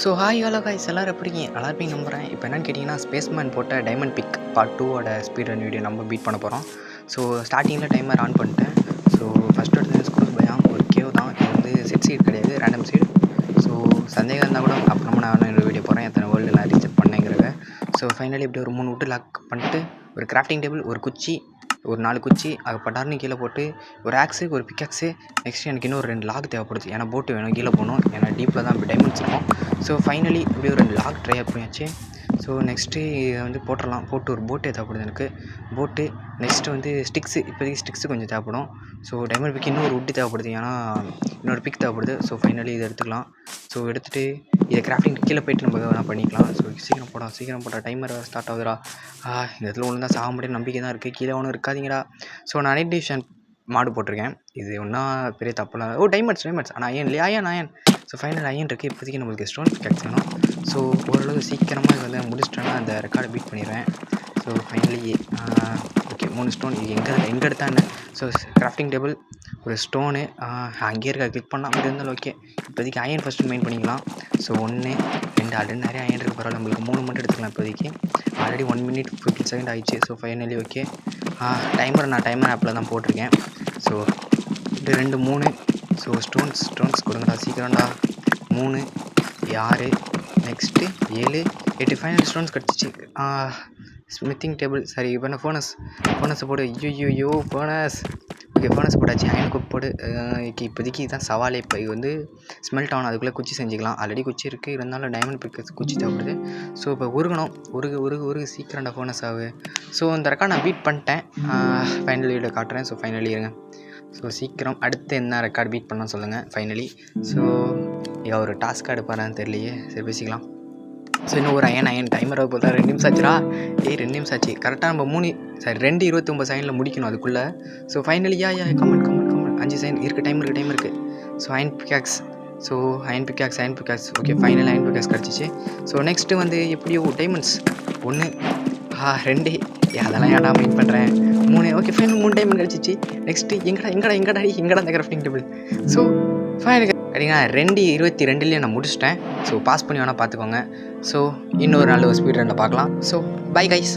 So hi hello guys எல்லோரும் எப்படிங்க நல்லா இருப்பீங்க நம்புகிறேன். இப்போ என்னென்னு கேட்டிங்கன்னா, ஸ்பேஸ்மேன் போட்ட டைமண்ட் பிக் பார்ட் 2ஓட ஸ்பீட் ரன் வீடியோ நம்ம பீட் பண்ண போகிறோம். ஸோ ஸ்டார்டிங்கில் டைமர் ஆன் பண்ணிட்டேன். ஸோ ஃபஸ்ட் எடுத்து ஸ்கூலுக்கு பயம் ஒரு கேவ் தான். இது வந்து செட் சீட் கிடையாது, ரேண்டம் சீட். ஸோ சந்தேகம் இருந்தால் கூட அப்புறமா நான் என்னோட வீடியோ போகிறேன் எத்தனை வேர்ல்டு நான் ரீசெட் பண்ணேங்கிறத. ஸோ ஃபைனலி இப்படி ஒரு 3 விட்டு லாக் பண்ணிட்டு ஒரு கிராஃப்டிங் டேபிள், ஒரு குச்சி, ஒரு 4 குச்சி, அது பட்டார்னு கீழே போட்டு ஒரு ஆக்ஸு, ஒரு பிக்காக்ஸு, நெக்ஸ்ட் எனக்கு இன்னும் ஒரு 2 லாக் தேவைப்படுது. ஏன்னா போட்டு வேணும் கீழே போகணும், ஏன்னா டீப்பில் தான் இப்போ டைமண்ட்ஸ் இருக்கும். ஸோ ஃபைனலி இப்படி ஒரு 2 லாக் ட்ரை பண்ணியாச்சு. ஸோ நெக்ஸ்ட்டு இதை வந்து போட்டுடலாம். போட்டு ஒரு போட்டு தேவைப்படுது எனக்கு. போட்டு நெக்ஸ்ட்டு வந்து ஸ்டிக்ஸு, இப்போதைக்கு ஸ்டிக்ஸு கொஞ்சம் தேவைப்படும். ஸோ டைமண்ட் பிக் இன்னும் ஒரு உட்டு தேவைப்படுது, ஏன்னா இன்னொரு பிக் தேவைப்படுது. ஸோ ஃபைனலி இதை எடுத்துக்கலாம். ஸோ எடுத்துகிட்டு இதை கிராஃப்டிங் கீழே போய்ட்டு நம்ம வேணால் பண்ணிக்கலாம். ஸோ சீக்கிரம் போட டைமர் ஸ்டார்ட் ஆகுதுடா. இந்த இடத்துல ஒன்று தான் சாக முடியும் நம்பிக்கை தான் இருக்குது. கீழே ஒன்றும் இருக்காதீங்கடா. ஸோ நான் நைட் டிவிஷன் மாடு போட்டிருக்கேன். இது ஒன்றா பெரிய தப்புலாம். ஓ டைமண்ட்ஸ் ஆனால் அயன் இல்லையா? அயன். ஸோ ஃபைனல் அயன் இருக்குது. இப்போதைக்கு நம்மளுக்கு ஸ்டோன் பிக்காக்ஸ் வேணும். ஸோ ஓரளவு சீக்கிரமாக இது வந்து முடிச்சிட்டேன்னா அந்த ரெக்கார்டை பீட் பண்ணிடுவேன். ஸோ ஃபைனலி ஓகே 3 ஸ்டோன் எங்கே எடுத்தா என்ன? ஸோ கிராஃப்டிங் டேபிள், ஒரு ஸ்டோனு அங்கேயே இருக்கா, கிளிக் பண்ணால் அப்படி இருந்தாலும் ஓகே. இப்போதைக்கு அயன் ஃபஸ்ட்டு மெயின் பண்ணிக்கலாம். ஸோ 1 2 ஆல்ரெடி நிறைய அயன் இருக்குது, பரவாயில்ல. நம்மளுக்கு 3 மட்டும் எடுத்துக்கலாம் இப்போதைக்கு. ஆல்ரெடி 1 minute 15 seconds ஆயிடுச்சு. So finally okay. நான் டைமர் ஆப்பில் தான் போட்டிருக்கேன். ஸோ இது 2 3. ஸோ ஸ்டோன்ஸ் கொடுங்கடா சீக்கிரம்டா. 3 6 நெக்ஸ்ட்டு 7 8 ஃபைனல் ஸ்டோன்ஸ் கிடச்சிச்சு. ஸ்மித்திங் டேபிள் சரி இப்போ என்ன ஃபோனஸை போடு. ஐயோ ஃபோனஸ். ஓகே ஃபோனஸ் போட்டாச்சு. அயன் குக் போடு. இப்போதைக்கு இதுதான் சவாலே. இப்போ இது வந்து ஸ்மெல்ட் ஆகணும், அதுக்குள்ளே குச்சி செஞ்சுக்கலாம். ஆல்ரெடி குச்சி இருக்குது, இருந்தாலும் டைமண்ட் பிக் குச்சி தேவைப்படுது. ஸோ இப்போ உருகணும். உருகு சீக்கிரம்டா ஃபோனஸ் ஆகு. ஸோ இந்த ரெக்கார்ட் நான் பீட் பண்ணிட்டேன். ஃபைனல் வீடியோ காட்டுறேன். ஸோ ஃபைனலி இருங்க. ஸோ சீக்கிரம் அடுத்து என்ன ரெக்கார்ட் பீட் பண்ண சொல்லுங்கள் ஃபைனலி. ஸோ ஒரு டாஸ்க்காக எடுப்பாரான்னு தெரியலையே. சரி பேசிக்கலாம். ஸோ இன்னும் ஒரு அயன் டைமர் போதா 2 நிமிஷம் ஆச்சுடா. 2 நிமிஷம் ஆச்சு. கரெக்டாக நம்ம 2:29 செகண்டில் முடிக்கணும் அதுக்குள்ளே. ஸோ ஃபைனலி கமெண்ட் 5 செகண்ட் இருக்குது. டைம் இருக்குது. So iron pickaxe okay final iron pickaxe கிடச்சிச்சு. ஸோ நெக்ஸ்ட்டு வந்து எப்படியோ டைமண்ட்ஸ் 1 2 அதெல்லாம் ஏன்டா மெயின் பண்ணுறேன். 3 ஓகே ஃபைனல் 3 டைமண்ட் கிடச்சிச்சு. நெக்ஸ்ட்டு எங்கடா அந்த கிராஃப்டிங் டேபிள். ஸோ ஃபைனல் அப்படின்னா 2:22 நான் முடிச்சிட்டேன். ஸோ பாஸ் பண்ணி வேணால் பார்த்துக்கோங்க. ஸோ இன்னொரு நல்ல ஒரு ஸ்பீட் ரன்னில் பார்க்கலாம். So bye guys.